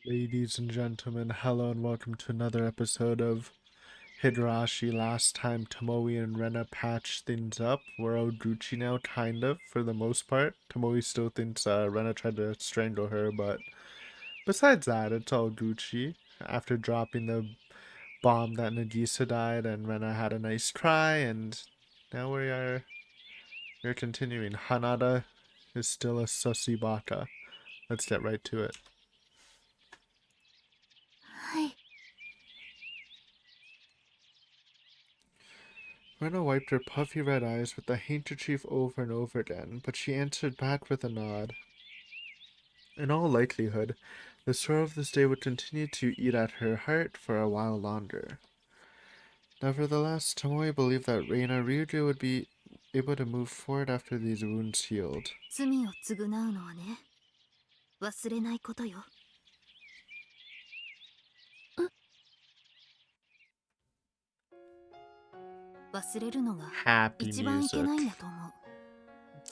Ladies and gentlemen, hello and welcome to another episode of Higurashi. Last time Tomoe and Rena patched things up. We're all Gucci now, kind of, for the most part. Tomoe still thinks Rena tried to strangle her, but besides that, it's all Gucci. After dropping the bomb that Nagisa died and Rena had a nice cry, and now we're continuing. Hanada is still a Sussy baka. Let's get right to it. Rena wiped her puffy red eyes with the handkerchief over and over again, but she answered back with a nod. In all likelihood, the sorrow of this day would continue to eat at her heart for a while longer. Nevertheless, Tomoe believed that Reina Ryuju would be able to move forward after these wounds healed. Happy music.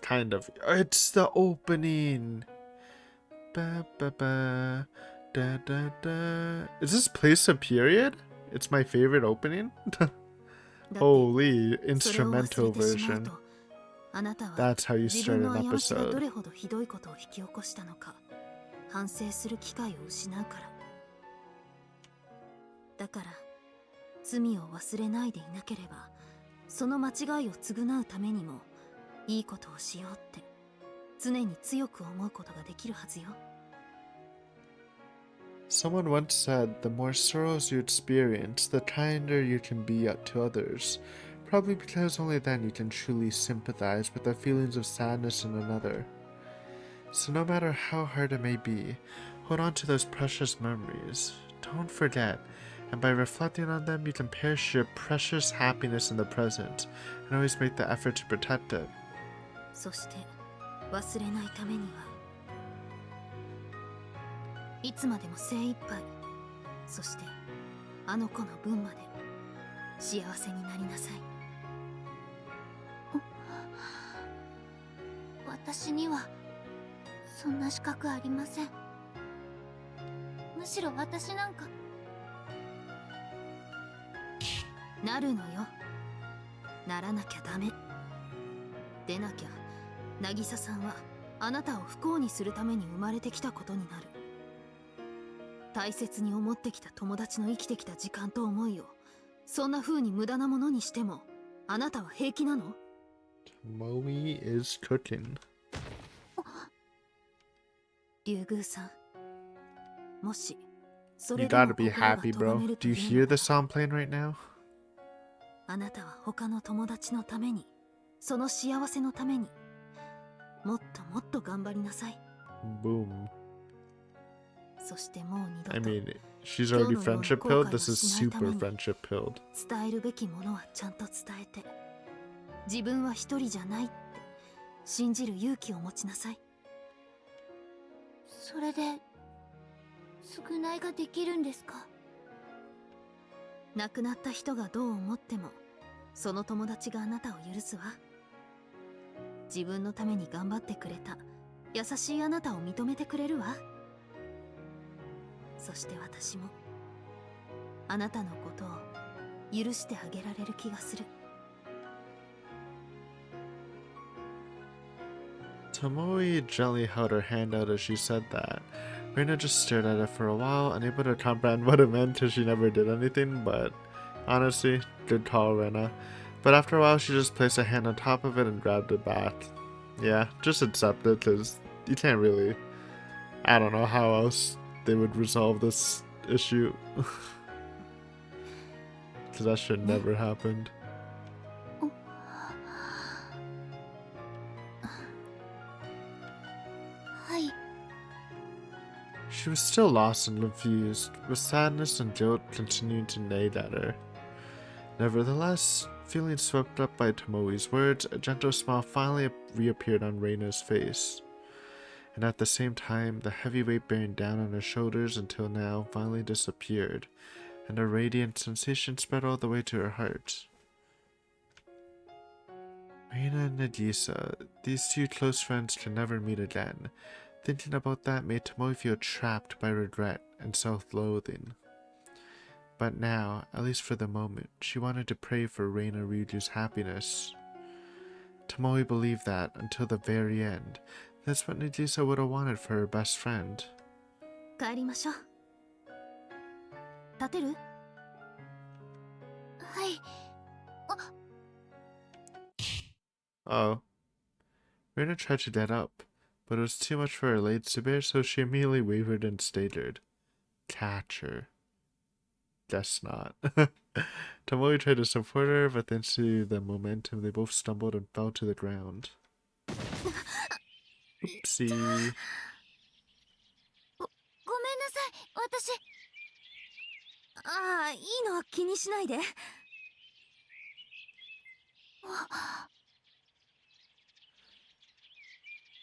Kind of. It's the opening. Ba, ba, ba. Da, da, da. Is this place a period? It's my favorite opening. Holy, instrumental version. That's how you start an episode. だから罪を忘れないでいなければその間違いを償うためにもいいことをしようって常に強く思うことができるはずよ。 Someone once said, the more sorrows you experience, the kinder you can be to others. Probably because only then you can truly sympathize with the feelings of sadness in another. So no matter how hard it may be, hold on to those precious memories. Don't forget, and by reflecting on them, you can perish your precious happiness in the present, and always make the effort to protect it. そして忘れないためにはいつまでも精一杯そしてあの子の分まで幸せになりなさい。私にはそんな資格ありません。むしろ私なんかなるのよ。ならなきゃダメ。でなきゃ渚さんはあなたを不幸にするために生まれてきたことになる。大切に思ってきた友達の生きてきた時間と思いをそんな風に無駄なものにしてもあなたは平気なの？ Tomoe is cooking. 竜宮さん、もしそれ You でも gotta be 心が happy, 咎 bro. める Do と you いう hear な the ら song playing right now? あなたは他の友達のためにその幸せのためにもっともっと頑張りなさい。 Boom. そしてもう二度 I と mean, she's already friendship pilled. This is super friendship pilled. 伝えるべきものはちゃんと伝えて自分は一人じゃないって信じる勇気を持ちなさい。それで償いができるんですか？亡くなった人がどう思ってもその友達があなたを許すわ。自分のために頑張ってくれた優しいあなたを認めてくれるわ。そして私もあなたのことを許してあげられる気がする。 Tomoe gently held her hand out as she said that. Reina just stared at it for a while, unable to comprehend what it meant because she never did anything, but honestly, good call, Reina. But after a while, she just placed a hand on top of it and grabbed it back. Yeah, just accept it because you can't really... I don't know how else they would resolve this issue. Because that shit never happened. She was still lost and confused, with sadness and guilt continuing to nag at her. Nevertheless, feeling swept up by Tomoe's words, a gentle smile finally reappeared on Reina's face. And at the same time, the heavy weight bearing down on her shoulders until now finally disappeared, and a radiant sensation spread all the way to her heart. Reina and Nagisa, these two close friends can never meet again. Thinking about that made Tomoe feel trapped by regret and self-loathing. But now, at least for the moment, she wanted to pray for Reina Ryuju's happiness. Tomoe believed that, until the very end, that's what Nagisa would have wanted for her best friend. 帰りましょう。立てる？はい。Oh. Reina tried to get up, but it was too much for her legs to bear, so she immediately wavered and staggered. Catch her. Guess not. Tomoe tried to support her, but thanks to the momentum, they both stumbled and fell to the ground. Oopsie. ごめんなさい、私。ああ、いいの、気にしないで。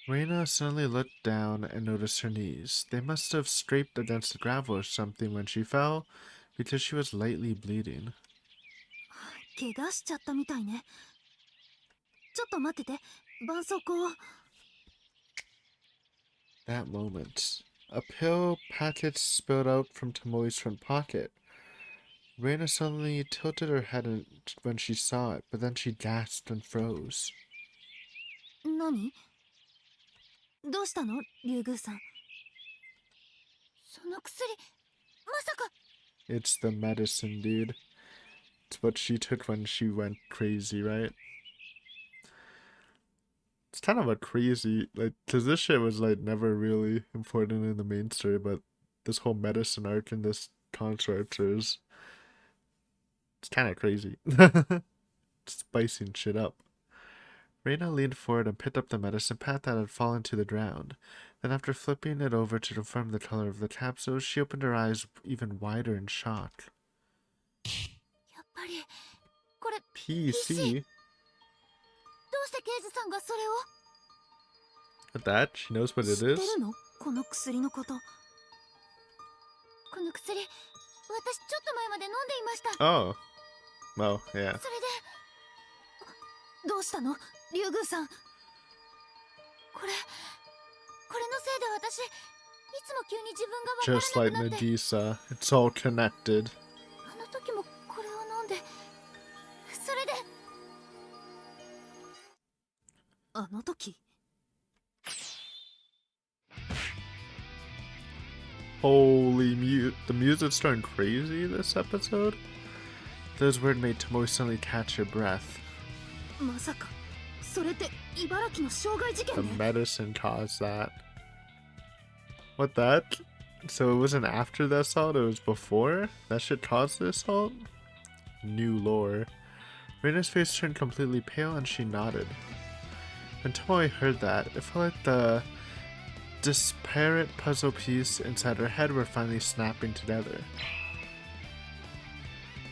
Reina suddenly looked down and noticed her knees. They must have scraped against the gravel or something when she fell, because she was lightly bleeding. 怪我しちゃったみたいね。ちょっと待ってて、絆創膏を。That moment, a pill packet spilled out from Tomoe's front pocket. Reina suddenly tilted her head when she saw it, but then she gasped and froze. 何？どうしたの、竜宮さん。その薬、まさか。It's the medicine, dude. It's what she took when she went crazy, right? It's kind of a crazy, like, because this shit was, like, never really important in the main story, but this whole medicine arc in this construct is, it's kind of crazy. Spicing shit up. Reina leaned forward and picked up the medicine pad that had fallen to the ground. Then after flipping it over to confirm the color of the capsule, she opened her eyes even wider in shock. やっぱり、これ、PC? どうして刑事さんがそれを？ At that, she knows what it 知って is. るの？この薬のこと。この薬、私ちょっと前まで飲んでいました。Oh. Well, yeah. それで、どうしたの、竜宮さん。これのせいで私、いつも急に自分がわ Just から like なくなって。Nagisa, it's all connected. あの時もこれを飲んで、それで。あの時。Holy the music's turning crazy this episode. Those words made Tomoe suddenly catch her breath. まさか、それって茨城の傷害事件 The ね。 medicine caused that. What that? So it wasn't after the assault, it was before? That shit caused the assault? New lore. Reina's face turned completely pale and she nodded. When Tomoe heard that, it felt like the disparate puzzle pieces inside her head were finally snapping together.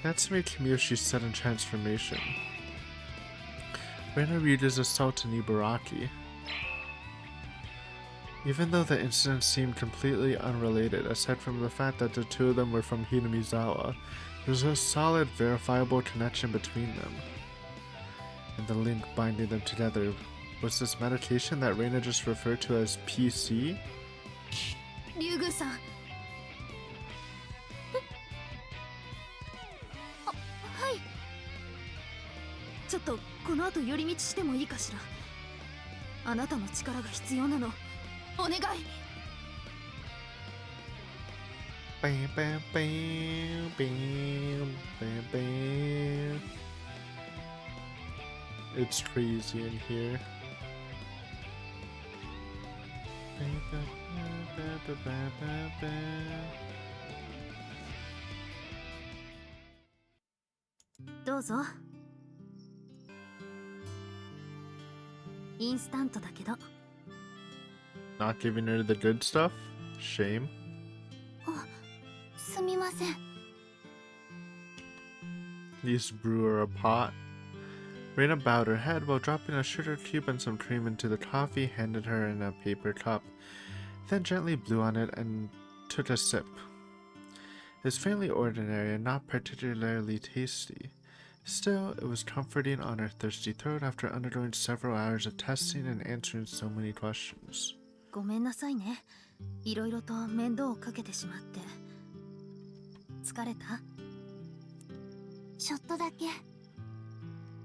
Natsumi Kimiyoshi's sudden transformation. Reina Ryuju's assault in Ibaraki. Even though the incident seemed completely unrelated, aside from the fact that the two of them were from Hinamizawa, there was a solid, verifiable connection between them. And the link binding them together was this medication that Reina just referred to as PC? 竜宮さん。あ、はい。ちょっとこの後寄り道してもいいかしら。あなたの力が必要なの。お願い。Bam, bam, bam, bam, bam, bam. It's crazy in here. Bam, bam, bam, bam, bam, bam, bam. どうぞ。インスタントだけど。 Not giving her the good stuff? Shame. すみません。 At least brew her a pot. Reina bowed her head while dropping a sugar cube and some cream into the coffee handed her in a paper cup, then gently blew on it and took a sip. It was fairly ordinary and not particularly tasty. Still, it was comforting on her thirsty throat after undergoing several hours of testing and answering so many questions. ごめんなさいね。いろいろと面倒をかけてしまって。疲れた？ちょっとだけ。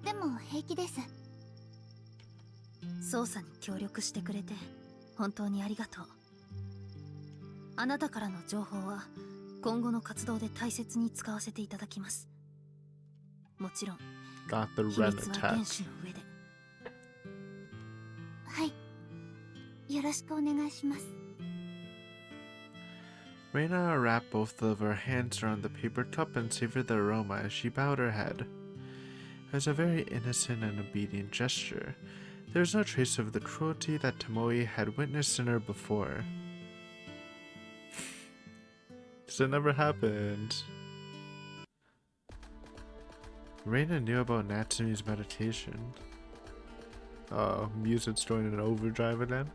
でも平気です。捜査に協力してくれて本当にありがとう。あなたからの情報は今後の活動で大切に使わせていただきます。もちろん Got the 秘 Ren 密は厳 attack. 守の上で。はい。よろしくお願いします。Reina wrapped both of her hands around the paper cup and savored the aroma as she bowed her head. It was a very innocent and obedient gesture. There was no trace of the cruelty that Tomoe had witnessed in her before. So it never happened. Reina knew about Natsume's meditation. Oh, music's joining an overdrive again.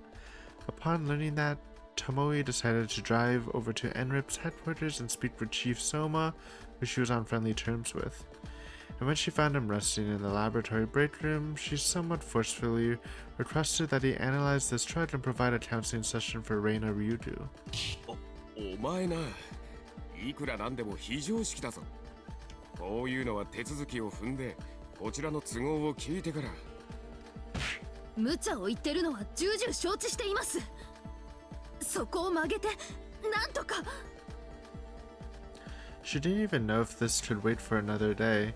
Upon learning that, Tomoe decided to drive over to NRIP's headquarters and speak with Chief Soma, who she was on friendly terms with. And when she found him resting in the laboratory break room, she somewhat forcefully requested that he analyze this drug and provide a counseling session for Reina Ryudu. お前な、いくらなんでも非常識だぞ。こういうのは手続きを踏んで、こちらの都合を聞いてから。無茶を言ってるのは重々承知しています。そこを曲げて、なんとか。She didn't even know if this could wait for another day,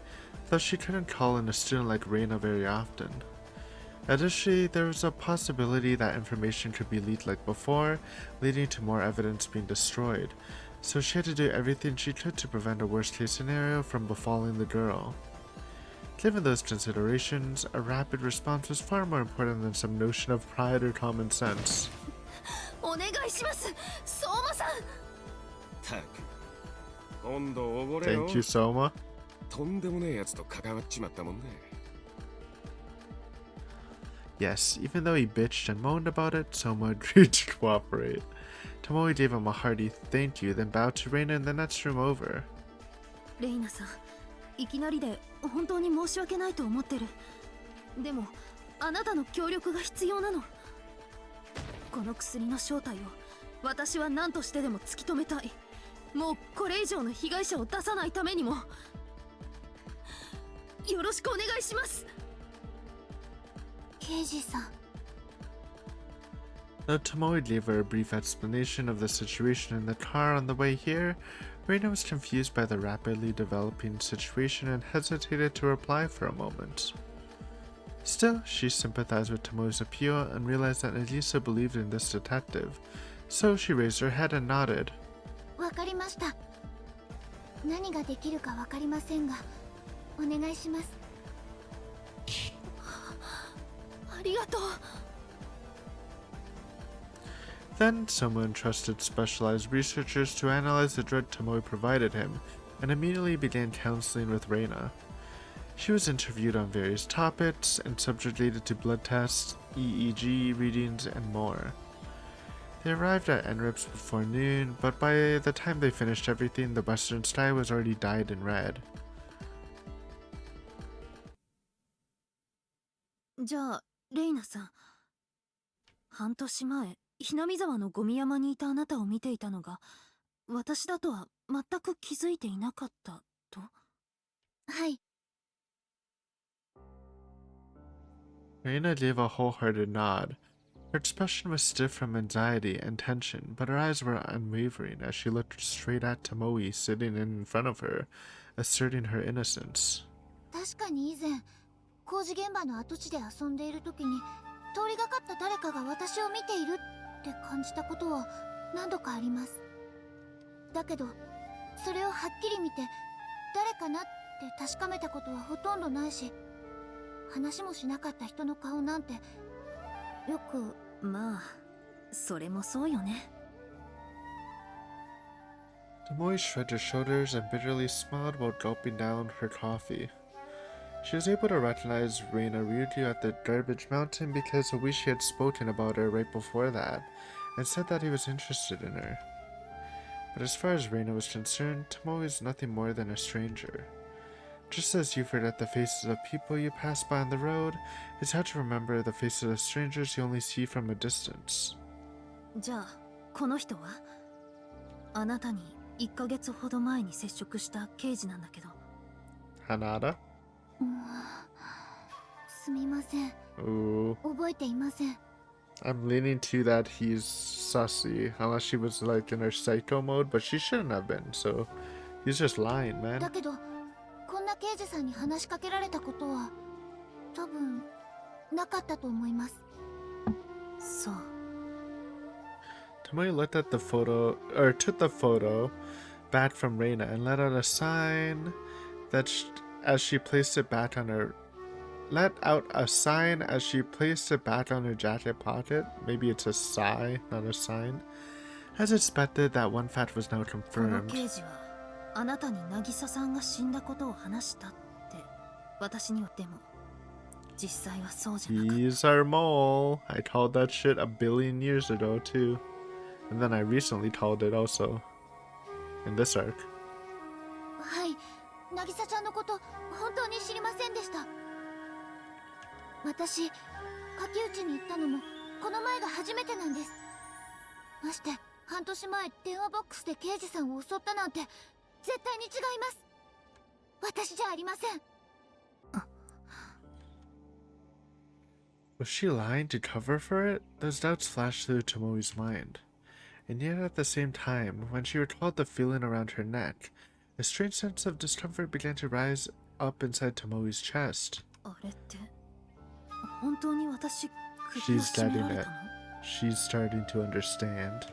though she couldn't call in a student like Reina very often. Additionally, there was a possibility that information could be leaked like before, leading to more evidence being destroyed, so she had to do everything she could to prevent a worst-case scenario from befalling the girl. Given those considerations, a rapid response was far more important than some notion of pride or common sense. お願いします、相馬さん。たく、今度おごれよ。 Thank you, Soma. とんでもねえやつと関わっちまったもんね。Yes, even though he bitched and moaned about it, Soma agreed to cooperate. Tomoe gave him a hearty thank you, then bowed to Reina in the next room over. レイナさん、いきなりで本当に申し訳ないと思ってる。でもあなたの協力が必要なの。この薬の正体を私は何としてでも突き止めたい。もうこれ以上の被害者を出さないためにもよろしくお願いします。刑事さん。 Though Tomoe gave her a brief explanation of the situation in the car on the way here, Reina was confused by the rapidly developing situation and hesitated to reply for a moment. Still, she sympathized with Tomoe's appeal and realized that Elisa believed in this detective, so she raised her head and nodded. わかりました。何ができるかわかりませんが、お願いします。ありがとう。Then, someone entrusted specialized researchers to analyze the drug Tomoe provided him, and immediately began counseling with Reina. She was interviewed on various topics and subjected to blood tests, EEG readings, and more. They arrived at NRIPS before noon, but by the time they finished everything, the western sky was already dyed in red. じゃあレイナさん、半年前ひなみ沢のゴミ山にいたあなたを見ていたのが私だとは全く気づいていなかったと。はい。 Reina gave a wholehearted nod. Her expression was stiff from anxiety and tension, but her eyes were unwavering as she looked straight at Tomoe sitting in front of her, asserting her innocence. 確かに以前、工事現場の跡地で遊んでいる時に、通りがかった誰かが私を見ているって感じたことは何度かあります。だけど、それをはっきり見て、誰かなって確かめたことはほとんどないし、話もしなかった人の顔なんて、よく。まあ、それもそうよね。Tomoe shrugged her shoulders and bitterly smiled while gulping down her coffee. She was able to recognize Reina Ryuju at the Garbage Mountain because Oishi had spoken about her right before that, and said that he was interested in her. But as far as Reina was concerned, Tomoe is nothing more than a stranger. Just as you forget the faces of people you pass by on the road, it's hard to remember the faces of strangers you only see from a distance. じゃあこの人はあなたに1ヶ月ほど前に接触した刑事なんだけど。 Hanada? すみません。 Ooh. 覚えていません。 I'm leaning to that he's Sussy, unless she was like in her psycho mode, but she shouldn't have been, so he's just lying, だ man. けどこんな刑事さんに話しかけられたことは多分なかったと思います。そう。 Tomoe looked at the photo, or took the photo back from Reina and let out a sign that as she placed it back on her let out a sign as she placed it back on her jacket pocket. Maybe it's a sigh, not a sign. As expected, that one fact was now この confirmed. 刑事はあなたに渚さんが死んだことを話したって私には。でも実際はそうじゃなかった。 He's our mole. I called that shit a billion years ago, too. And then I recently called it also. In this arc. はい、渚ちゃんのこと本当に知りませんでした。私、柿内に行ったのもこの前が初めてなんです。まして半年前電話ボックスで刑事さんを襲ったなんて絶対に違います。私じゃありません。 Was she lying to cover for it? Those doubts flashed through Tomoe's mind. And yet at the same time, when she recalled the feeling around her neck, a strange sense of discomfort began to rise up inside Tomoe's chest. あれって本当に私首を She's 絞めら getting れ it. たの？ She's starting to understand.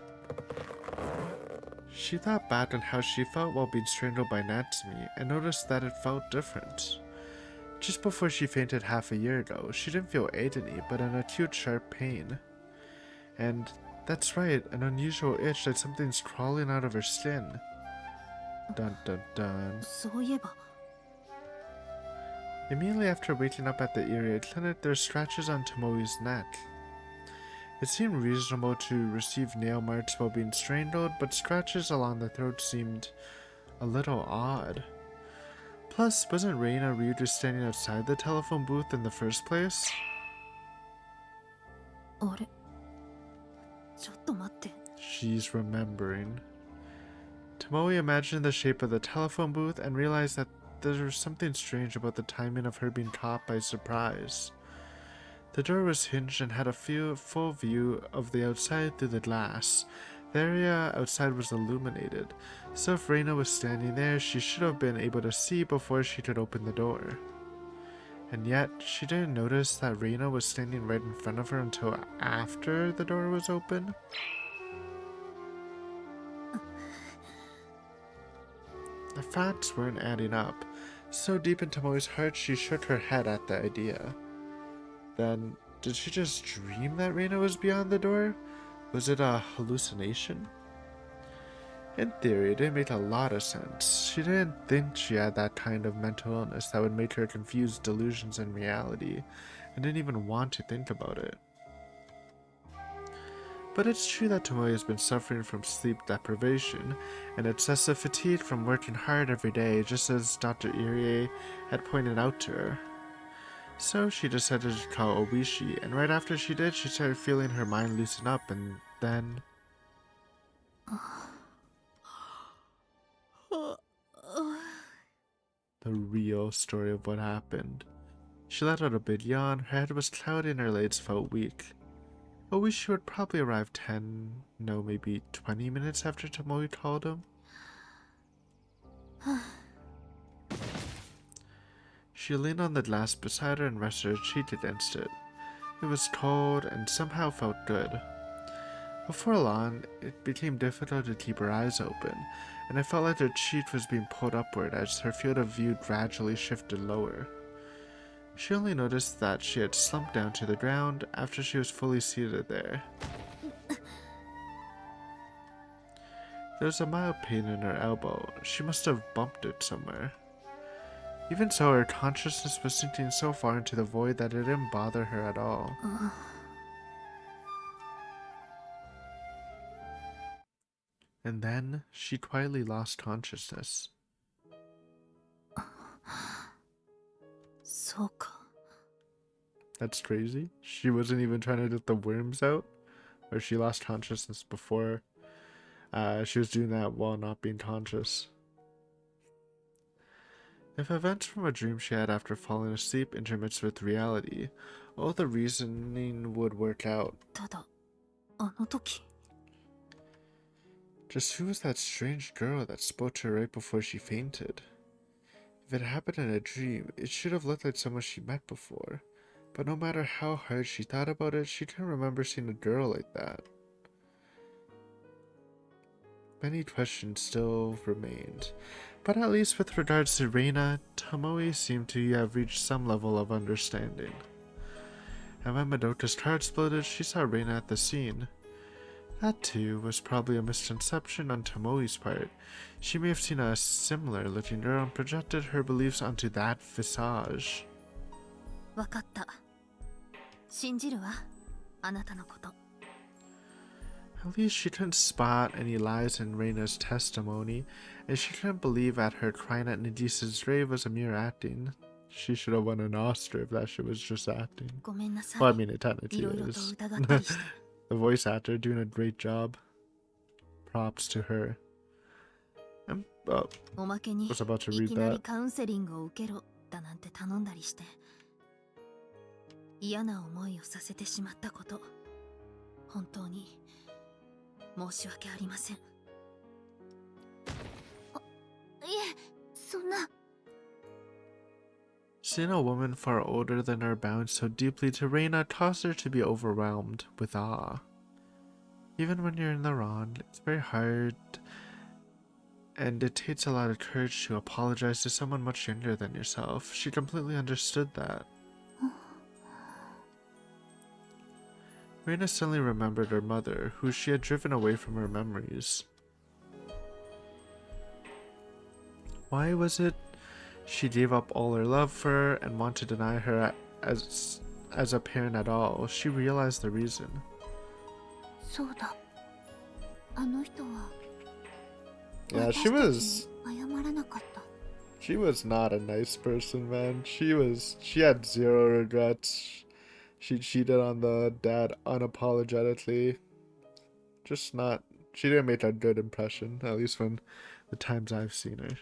She thought back on how she felt while being strangled by Natsumi and noticed that it felt different. Just before she fainted half a year ago, she didn't feel agony, but an acute sharp pain. And that's right, an unusual itch like something's crawling out of her skin. Dun dun dun. そういえば Immediately after waking up at the area clinic, there were scratches on Tomoe's neck. It seemed reasonable to receive nail marks while being strangled, but scratches along the throat seemed a little odd. Plus, wasn't Reina Ryuju standing outside the telephone booth in the first place? あれちょっと待って。 She's remembering. Tomoe imagined the shape of the telephone booth and realized that there was something strange about the timing of her being caught by surprise. The door was hinged and had a full view of the outside through the glass. The area outside was illuminated, so if Reina was standing there, she should have been able to see before she could open the door. And yet, she didn't notice that Reina was standing right in front of her until after the door was open. The facts weren't adding up. So deep in Tomoe's heart, she shook her head at the idea. Then, did she just dream that Reina was beyond the door? Was it a hallucination? In theory, it didn't make a lot of sense. She didn't think she had that kind of mental illness that would make her confuse delusions and reality, and didn't even want to think about it. But it's true that Tomoe has been suffering from sleep deprivation and excessive fatigue from working hard every day, just as Dr. Irie had pointed out to her. So she decided to call Oishi, and right after she did, she started feeling her mind loosen up, and then... the real story of what happened. She let out a big yawn, her head was cloudy and her legs felt weak. Oishi would probably arrive 10, no, maybe 20 minutes after Tomoe called him. She leaned on the glass beside her and rested her cheek against it. It was cold and somehow felt good. Before long, it became difficult to keep her eyes open, and I felt like her cheek was being pulled upward as her field of view gradually shifted lower. She only noticed that she had slumped down to the ground after she was fully seated there. There was a mild pain in her elbow. She must have bumped it somewhere. Even so, her consciousness was sinking so far into the void that it didn't bother her at all. And then, she quietly lost consciousness. そうか。 That's crazy. She wasn't even trying to get the worms out. or she lost consciousness before she was doing that while not being conscious. If events from a dream she had after falling asleep intermixed with reality, all the reasoning would work out. ただあの時 Just who was that strange girl that spoke to her right before she fainted? If it happened in a dream, it should have looked like someone she met before. But no matter how hard she thought about it, she couldn't remember seeing a girl like that. Many questions still remained, but at least with regards to Reina, Tomoe seemed to have reached some level of understanding. And when Madoka's car exploded, she saw Reina at the scene. That too was probably a misconception on Tomoe's part. She may have seen a similar looking girl and projected her beliefs onto that visage. わかった信じるわあなたのこと At least she couldn't spot any lies in Reina's testimony, and she couldn't believe that her crying at Nagisa's grave was a mere acting. She should have won an Oscar if that shit was just acting. ごめんなさい Well, I mean, it い technically ろいろと is. 疑ったりして The voice actor doing a great job. Props to her. And, おまけに was about to い read きなり that. カウンセリングを受けろだなんて頼んだりして嫌な思いをさせてしまったこと本当に申し訳ありませんいえそんな Seeing a woman far older than her bound so deeply to Reina caused her to be overwhelmed with awe. Even when you're in the wrong, it's very hard, and it takes a lot of courage to apologize to someone much younger than yourself. She completely understood that. Reina suddenly remembered her mother, who she had driven away from her memories. Why was it she gave up all her love for her and wanted to deny her as a parent at all? She realized the reason. そうだあの人は Yeah, 私たちに謝らなかった she was not a nice person, man. She had zero regrets. She cheated on the dad unapologetically. She didn't make a good impression, at least from the times I've seen her.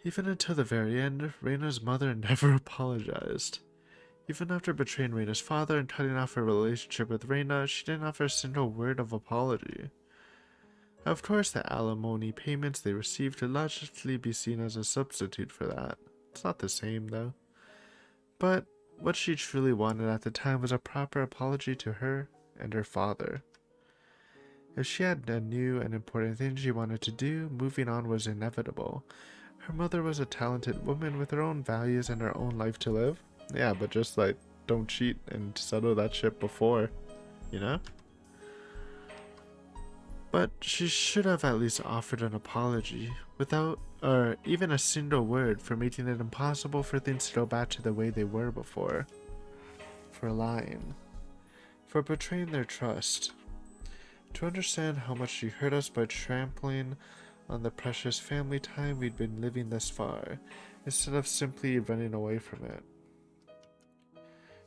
Even until the very end, Reina's mother never apologized. Even after betraying Reina's father and cutting off her relationship with Reina, she didn't offer a single word of apology. Of course, the alimony payments they received could logically be seen as a substitute for that. It's not the same, though. But what she truly wanted at the time was a proper apology to her and her father. If she had a new and important thing she wanted to do, moving on was inevitable. Her mother was a talented woman with her own values and her own life to live. Yeah, but just like, don't cheat and settle that shit before, you know? But she should have at least offered an apology, without, or even a single word, for making it impossible for things to go back to the way they were before. For lying. For betraying their trust. To understand how much she hurt us by trampling on the precious family time we'd been living thus far, instead of simply running away from it.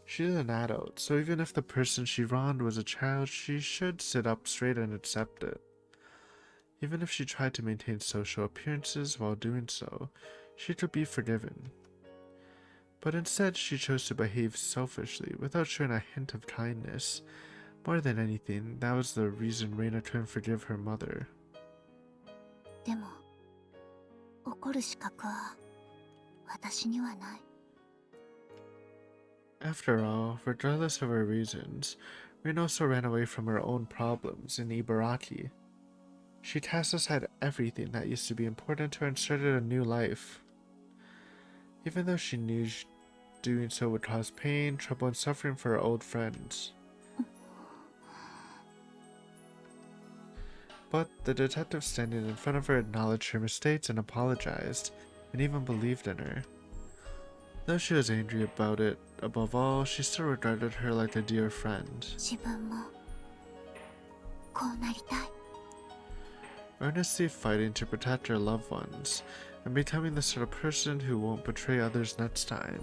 She's an adult, so even if the person she wronged was a child, she should sit up straight and accept it. Even if she tried to maintain social appearances while doing so, she could be forgiven. But instead, she chose to behave selfishly, without showing a hint of kindness. More than anything, that was the reason Reina couldn't forgive her mother. でも怒る資格は私にはない After all, regardless of her reasons, Reina also ran away from her own problems in Ibaraki. She cast aside everything that used to be important to her and started a new life. Even though she knew doing so would cause pain, trouble, and suffering for her old friends. But the detective standing in front of her acknowledged her mistakes and apologized, and even believed in her. Though she was angry about it, above all, she still regarded her like a dear friend. 自分もこうなりたい Earnestly fighting to protect her loved ones, and becoming the sort of person who won't betray others next time.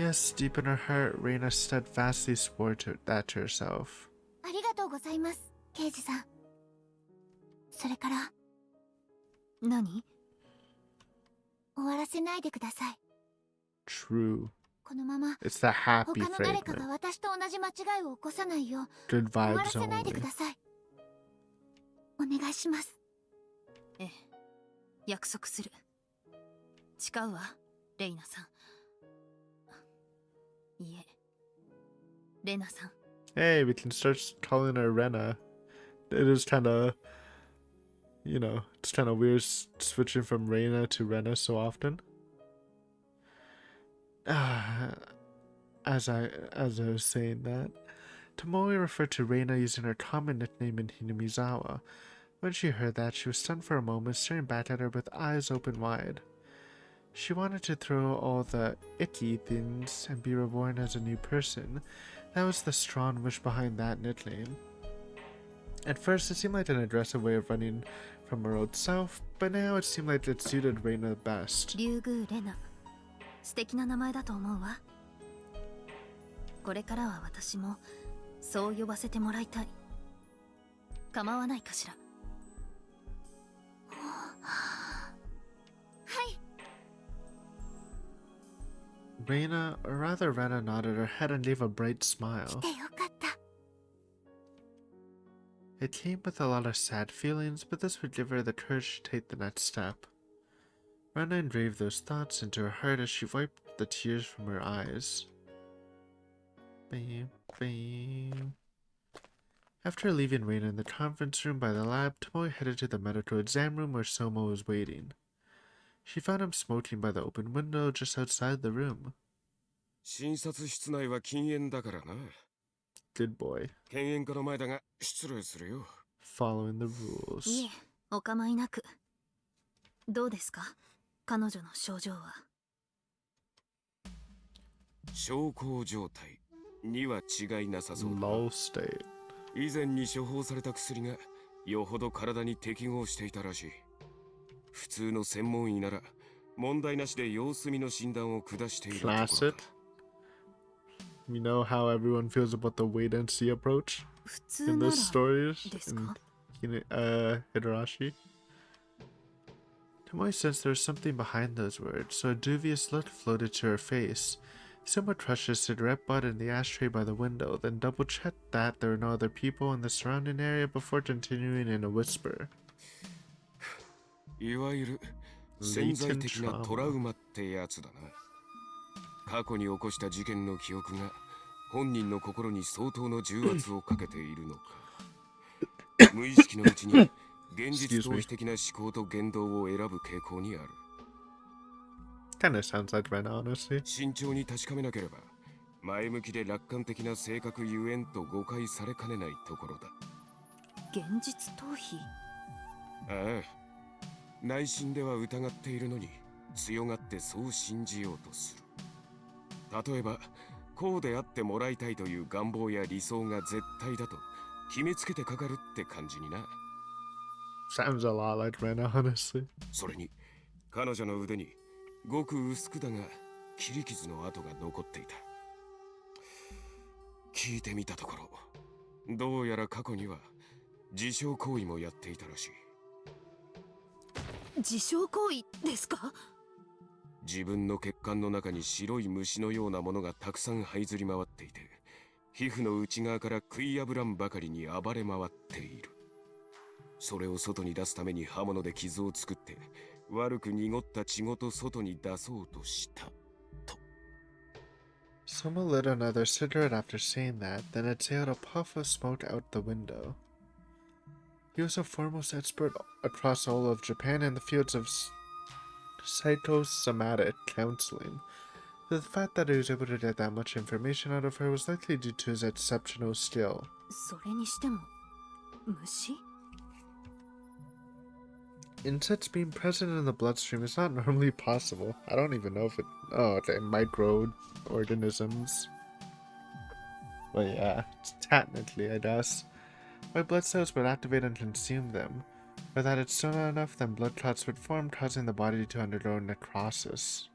Yes, deep in her heart, Reina steadfastly swore that to herself. ありがとうございます、刑事さん。それから何？終わらせないでください。 True. このまま It's the happy 他の誰かが fragment. 私と同じ間違いを起こさないよう Good 終わら vibes せないでく only. ださい。お願いします。ええ、約束する。誓うわ、レイナさん。いえ、レナさん。 Hey, we can start calling her Rena. It is kind of, it's kind of weird switching from Reina to Rena so often. As I was saying that, Tomoe referred to Reina using her common nickname in Hinamizawa. When she heard that, she was stunned for a moment, staring back at her with eyes open wide. She wanted to throw all the icky things and be reborn as a new person. That was the strong wish behind that nickname. At first, it seemed like an aggressive way of running from her old self, but now it seemed like it suited Reina best. リュウグウレナ、素敵な名前だと思うわ。これからは私もそう呼ばせてもらいたい。構わないかしら。はい。 Reina, or rather Rena, nodded her head and gave a bright smile. 来てよかった。 It came with a lot of sad feelings, but this would give her the courage to take the next step. Rena engraved those thoughts into her heart as she wiped the tears from her eyes. Bam, bam. After leaving Reina in the conference room by the lab, Tomoe headed to the medical exam room where Soma was waiting. She found him smoking by the open window just outside the room. 診察室内は禁煙だからな。 Good boy. 犬猿家の前だが失礼するよ。 Following the rules. いえ、お構いなく。どうですか、彼女の症状は。小康状態には違いなさそうだ。 Low state. 以前に処方された薬がよほど体に適合していたらしい。普通の専門医なら問題なしで様子見の診断を下しているところだ。 Classic. You know how everyone feels about the wait and see approach 普通 in なら this stories ですか。 in Higurashi. Tomoe sensed there was something behind those words, so a dubious look floated to her face. Soma crushed a cigarette butt in the ashtray by the window, then double-checked that there were no other people in the surrounding area before continuing in a whisper. いわゆる潜在的なトラウマってやつだな。過去に起こした事件の記憶が本人の心に相当の重圧をかけているのか。無意識のうちに現実逃避的な思考と言動を選ぶ傾向にある。 Kinda sounds like Rena, honestly. 慎重に確かめなければ前向きで楽観的な性格ゆえんと誤解されかねないところだ。現実逃避。ああ、内心では疑っているのに強がってそう信じようとする。例えばこうであってもらいたいという願望や理想が絶対だと決めつけてかかるって感じにな。 Sounds a lot like Rena, honestly. それに彼女の腕にごく薄くだが切り傷の跡が残っていた。聞いてみたところ、どうやら過去には自傷行為もやっていたらしい。自傷行為ですか。自分の血管の中に白い虫のようなものがたくさん這いずり回っていて、皮膚の内側から食い破らんばかりに暴れ回っている。それを外に出すために刃物で傷を作って悪く濁った血ごと外に出そうとしたと。 Soma lit another cigarette after saying that, then exhaled a puff of smoke out the window. He was a foremost expert across all of Japan in the fields of psychosomatic counseling. The fact that he was able to get that much information out of her was likely due to his exceptional skill. それにしても虫。 Insects being present in the bloodstream is not normally possible. I don't even know if it... Oh, okay, microorganisms. Well, yeah, technically, I guess. White blood cells would activate and consume them. Or that it's still not enough, then blood clots would form, causing the body to undergo necrosis.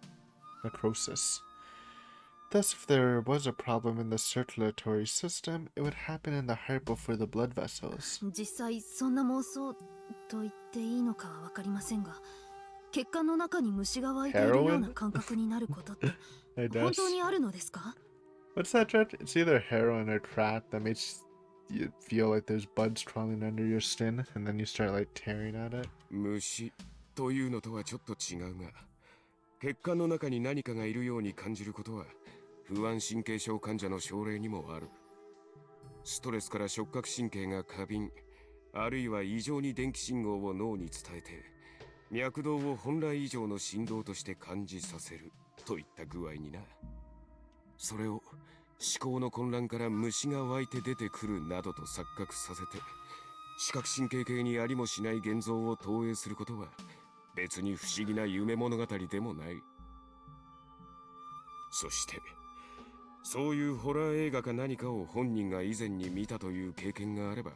Thus, if there was a problem in the circulatory system, it would happen in the heart before the blood vessels. 実際そんな妄想と言っていいのかは分かりませんが、血管の中に虫が湧いているような感覚になることって I 本 guess. 当にあるのですか？ What's that, Judge? It's either heroin or crack that makes you feel like there's buds crawling under your skin, and then you start like tearing at it. 虫というのとはちょっと違うが、血管の中に何かがいるように感じることは不安神経症患者の症例にもある。ストレスから触覚神経が過敏、あるいは異常に電気信号を脳に伝えて脈動を本来以上の振動として感じさせるといった具合にな。それを思考の混乱から虫が湧いて出てくるなどと錯覚させて視覚神経系にありもしない現像を投影することは別に不思議な夢物語でもない。そしてそういうホラー映画か何かを本人が以前に見たという経験があれば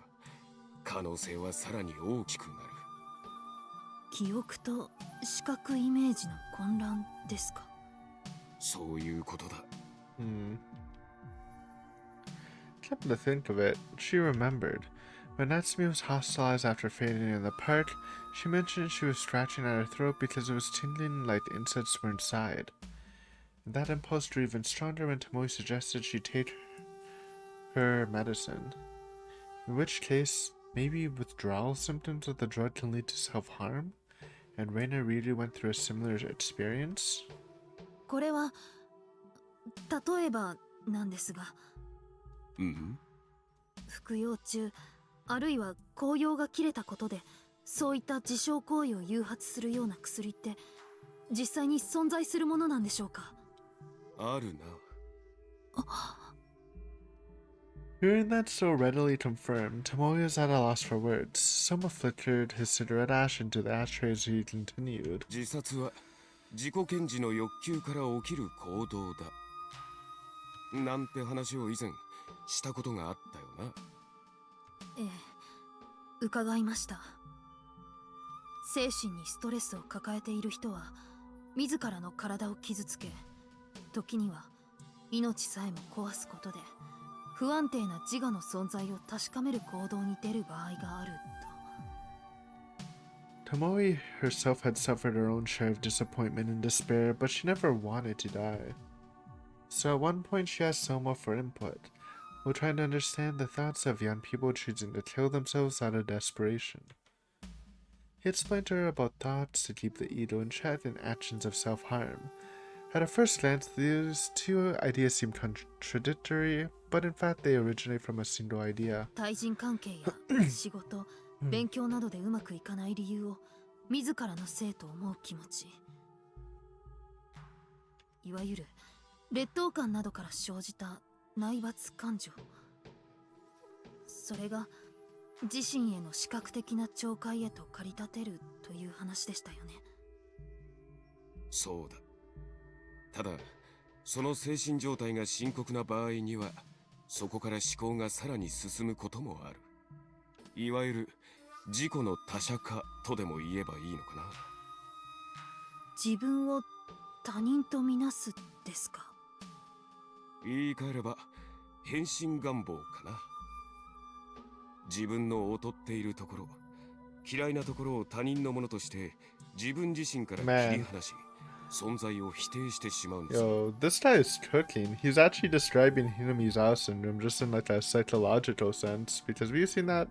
可能性はさらに大きくなる。記憶と視覚イメージの混乱ですか？そういうことだ。Come to think of it, she remembered. When Natsumi was hospitalized after fainting in the park, she mentioned she was scratching at her throat because it was tingling like the insects were inside. And that impulse grew even stronger when Tomoe suggested she take her medicine. In which case, maybe withdrawal symptoms of the drug can lead to self-harm? And Reina really went through a similar experience? これは例えばなんですが、服用中あるいは効用が切れたことでそういった自傷行為を誘発するような薬って実際に存在するものなんでしょうか？あるな。Hearing that so readily confirmed, Tomoe was at a loss for words. Soma flickered his cigarette ash into the ashtray as he continued. 自殺は自己顕示の欲求から起きる行動だ。なんて話を以前したことがあったよな。ええ、伺いました。精神にストレスを抱えている人は自らの体を傷つけ、時には命さえも壊すことで不安定な自我の存在を確かめる行動に出る場合があると。Tomoe herself had suffered her own share of disappointment and despair, but she never wanted to die. So at one point she asked Soma for input, while trying to understand the thoughts of young people choosing to kill themselves out of desperation. He explained to her about thoughts to keep the ego in check and actions of self-harm. At a first glance, these two ideas seem contradictory, but in fact they originate from a single idea. 対人関係や仕事、勉強などでうまくいかない理由を自らのせいと思う気持ち、いわゆる劣等感などから生じた内罰感情、それが自身への視覚的な懲戒へと駆り立てるという話でしたよね。そうだ。ただその精神状態が深刻な場合にはそこから思考がさらに進むこともある。いわゆる自己の他者化とでも言えばいいのかな。自分を他人とみなすですか？言い換えれば変身願望かな。自分の劣っているところ、嫌いなところを他人のものとして自分自身から切り離し、存在を否定してしまうんです。 Yo, this guy is cooking. He's actually describing Hinamizawa syndrome just in like a psychological sense, because we've seen that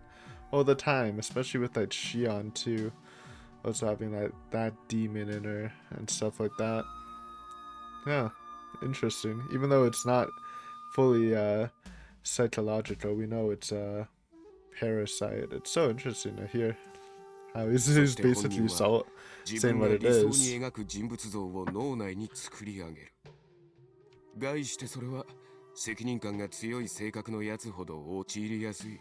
all the time, especially with like Shion too. Also having like that demon in her and stuff like that. Yeah, interesting. Even though it's not fully psychological, we know it's a parasite. It's so interesting to hear how he's basically saying what it 自分が理想に is. 描く人物像を脳内に作り上げる。概してそれは責任感が強い性格のやつほど陥りやすい。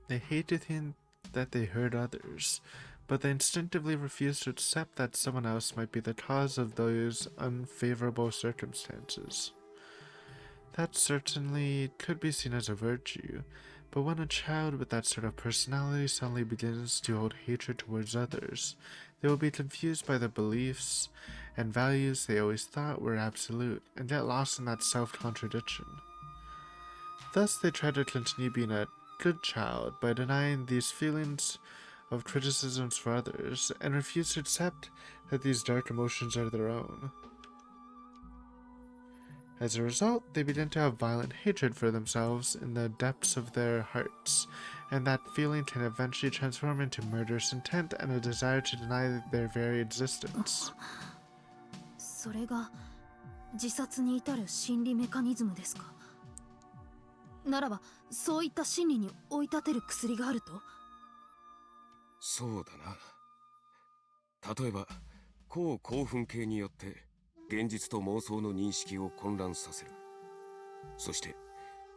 They hate to think that they hurt others, but they instinctively refuse to accept that someone else might be the cause of those unfavorable circumstances. That certainly could be seen as a virtue, but when a child with that sort of personality suddenly begins to hold hatred towards others, They will be confused by the beliefs and values they always thought were absolute, and get lost in that self-contradiction. Thus, they try to continue being a good child by denying these feelings of criticisms for others, and refuse to accept that these dark emotions are their own. As a result, they begin to have violent hatred for themselves in the depths of their hearts, and that feeling can eventually transform into murderous intent and a desire to deny their very existence. それが自殺に至る心理メカニズムですか。ならばそういった心理に追い立てる薬があると。そうだな。例えば高興奮系によって現実と妄想の認識を混乱させる。そして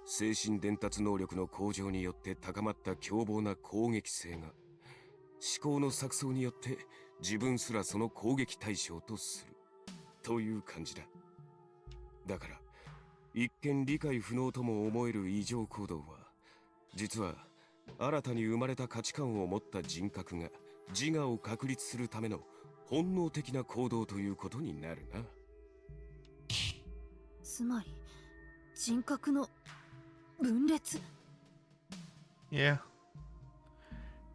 精神伝達能力の向上によって高まった凶暴な攻撃性が思考の錯綜によって自分すらその攻撃対象とするという感じだ。だから一見理解不能とも思える異常行動は実は新たに生まれた価値観を持った人格が自我を確立するための本能的な行動ということになるな。つまり人格の分裂。 Yeah.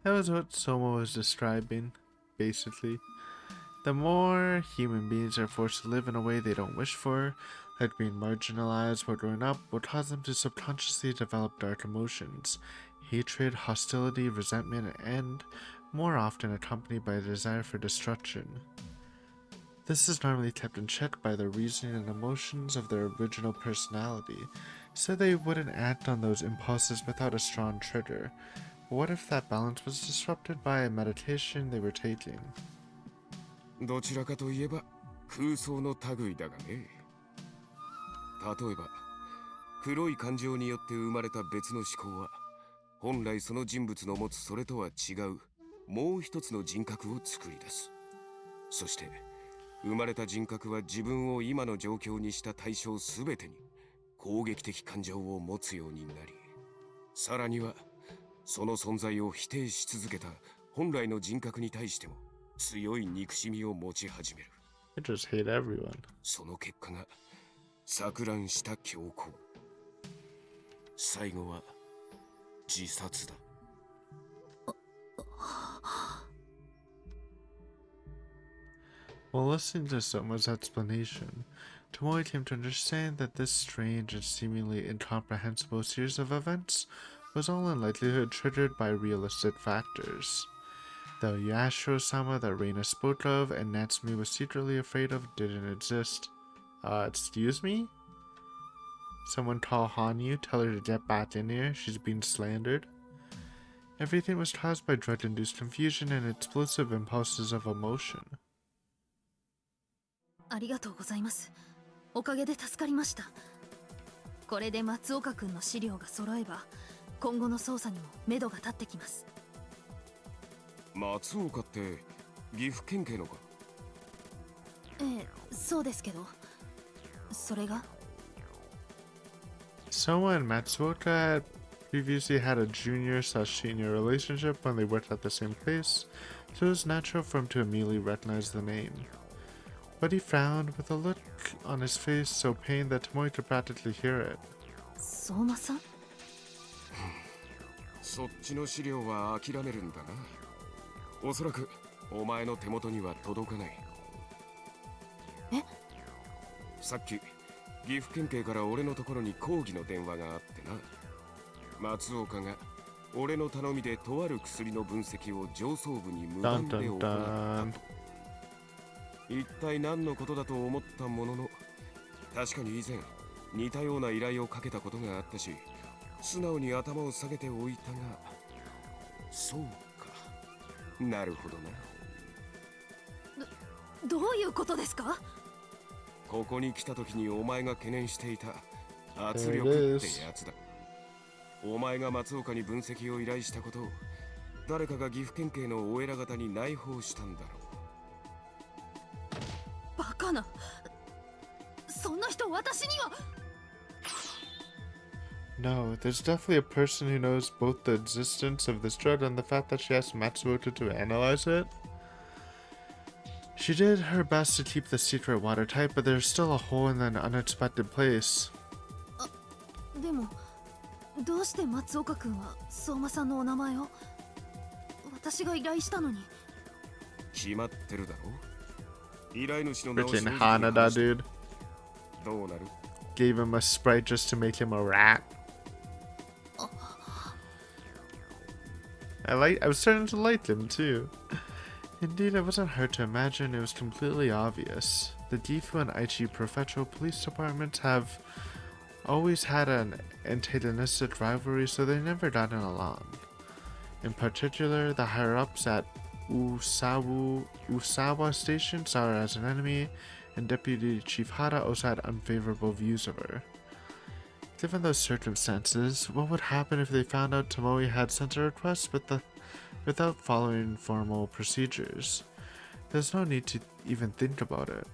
That was what Soma was describing, basically. The more human beings are forced to live in a way they don't wish for, like being marginalized while growing up, will cause them to subconsciously develop dark emotions, hatred, hostility, resentment, and, more often, accompanied by a desire for destruction. This is normally kept in check by the reasoning and emotions of their original personality, so they wouldn't act on those impulses without a strong trigger. But what if that balance was disrupted by a meditation they were taking? どちらかといえば空想の類だがね。例えば黒い感情によって生まれた別の思考は本来その人物の持つそれとは違うもう一つの人格を作り出す。そして生まれた人格は自分を今の状況にした対象すべてに攻撃的感情を持つようになり、さらにはその存在を否定し続けた本来の人格に対しても強い憎しみを持ち始める。 I just hate everyone. その結果が錯乱した強行。最後は自殺だ。While listening to Soma's explanation, Tomoe came to understand that this strange and seemingly incomprehensible series of events was all in likelihood triggered by realistic factors. The Yashiro-sama that Reina spoke of and Natsumi was secretly afraid of didn't exist. Excuse me? Someone call Hanyu, tell her to get back in here, she's being slandered. Everything was caused by drug-induced confusion and explosive impulses of emotion. ありがとうございます。おかげで助かりました。これで松岡君の資料が揃えば今後の捜査にも目処が立ってきます。松岡って岐阜県警のか？ええ、そうですけど、それが Soma and Matsuoka had previously had a junior/senior relationship when they worked at the same place, so it was natural for him to immediately recognize the name. But he frowned with a look on his face so pained that Tomoe could practically hear it. 相馬さん。そっちの資料は諦めるんだな。おそらくお前の手元には届かない。え？さっき岐阜県警から俺のところに抗議の電話があってな。松岡が俺の頼みでとある薬の分析を上層部に無断で行ったと。一体何のことだと思ったものの、確かに以前似たような依頼をかけたことがあったし、素直に頭を下げておいたが、そうか、なるほどな。どういうことですか？ここに来た時にお前が懸念していた圧力ってやつだ。お前が松岡に分析を依頼したことを誰かが岐阜県警のお偉方に内包したんだろう。バカな。そんな人私には。 No, there's definitely a person who knows both the existence of this drug and the fact that she asked Matsuoka to analyze it. She did her best to keep the secret watertight, but there's still a hole in an unexpected place. でもどうして松岡君は相馬さんのお名前を？私が依頼したのに。決まってるだろ。依頼主の名を正 Freaking 直に Hanada, 話して dude. どうなる？ Gave him a sprite just to make him a rat. I was starting to like him too. Indeed, it wasn't hard to imagine. It was completely obvious. The Gifu and Aichi Prefectural Police Departments have always had an antagonistic rivalry, so they never gotten along. In particular, the higher-ups at Usawa Station saw her as an enemy, and Deputy Chief Hara also had unfavorable views of her. Given those circumstances, what would happen if they found out Tomoe had sent a request without following formal procedures? There's no need to even think about it.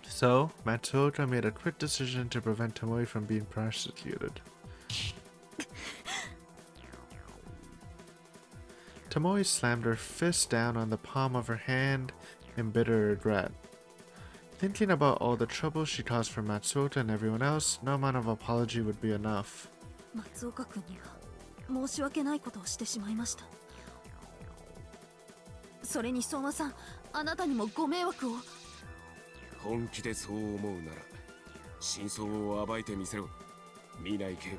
So, Matsuoka made a quick decision to prevent Tomoe from being prosecuted. Tomoe slammed her fist down on the palm of her hand in bitter regret. Thinking about all the trouble she caused for Matsuoka and everyone else, no amount of apology would be enough. 松岡君には申し訳ないことをしてしまいました。それに相馬さん、あなたにもご迷惑を。本気でそう思うなら真相を暴いてみせろ。見ない警部。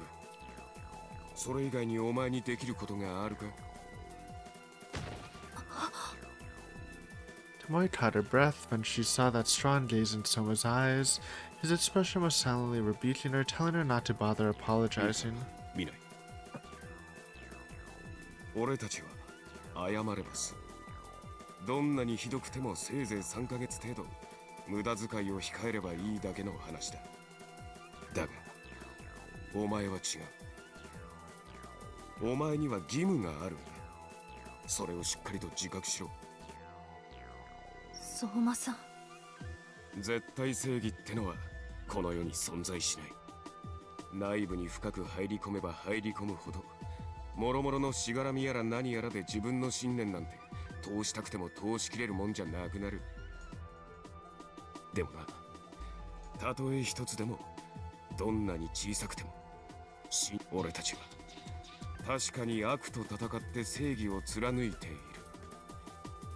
それ以外にお前にできることがあるか？ Tomoe caught her breath when she saw that strong gaze in Soma's eyes. His expression was silently rebuking her, telling her not to bother apologizing. 見ない。俺たちは謝れますどんなにひどくてもせいぜい3ヶ月程度無駄遣いを控えればいいだけの話だ。だがお前は違う。お前には義務があるんだ。それをしっかりと自覚しろ。相馬さん、絶対正義ってのはこの世に存在しない。内部に深く入り込めば入り込むほど諸々のしがらみやら何やらで自分の信念なんて通したくても通しきれるもんじゃなくなる。でもな、たとえ一つでもどんなに小さくても俺たちは確かに悪と戦って正義を貫いている。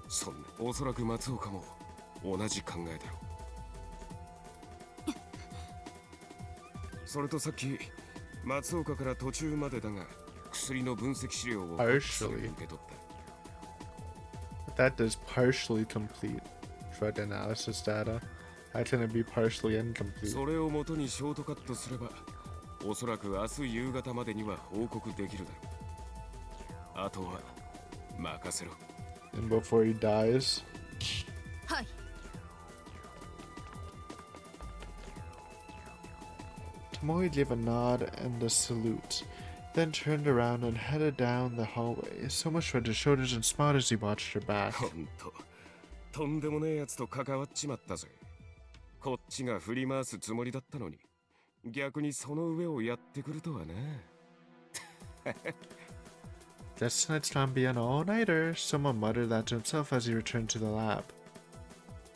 そんなおそらく松岡も同じ考えだろう。それとさっき松岡から途中までだが薬の分析資料を Partially. 受け取った。 That does partially complete drug analysis data. How can it be partially incomplete? それを元にショートカットすればおそらく明日夕方までには報告できるだろう。あとは任せろ。 And before he dies. はい。 Tomoe gave a nod and a salute, then turned around and headed down the hallway. Soma shrugged his shoulders and smiled as he watched her back. ほんと、とんでもねえやつと関わっちまったぜ。こっちが振り回すつもりだったのに、逆にその上をやってくるとはな。Guess tonight's gonna be an all-nighter, Someone muttered that to himself as he returned to the lab.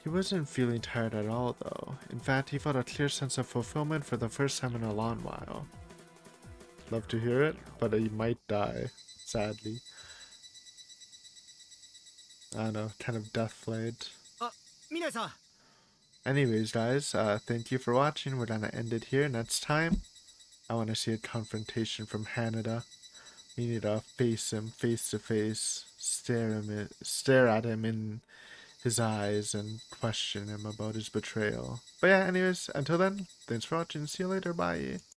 He wasn't feeling tired at all, though. In fact, he felt a clear sense of fulfillment for the first time in a long while. Love to hear it, but he might die, sadly. I don't know, kind of death flayed. Anyways, guys, thank you for watching. We're gonna end it here. Next time, I want to see a confrontation from Hanada. We need to face him face to face, stare at him in his eyes, and question him about his betrayal. But yeah, anyways, until then, thanks for watching. See you later. Bye.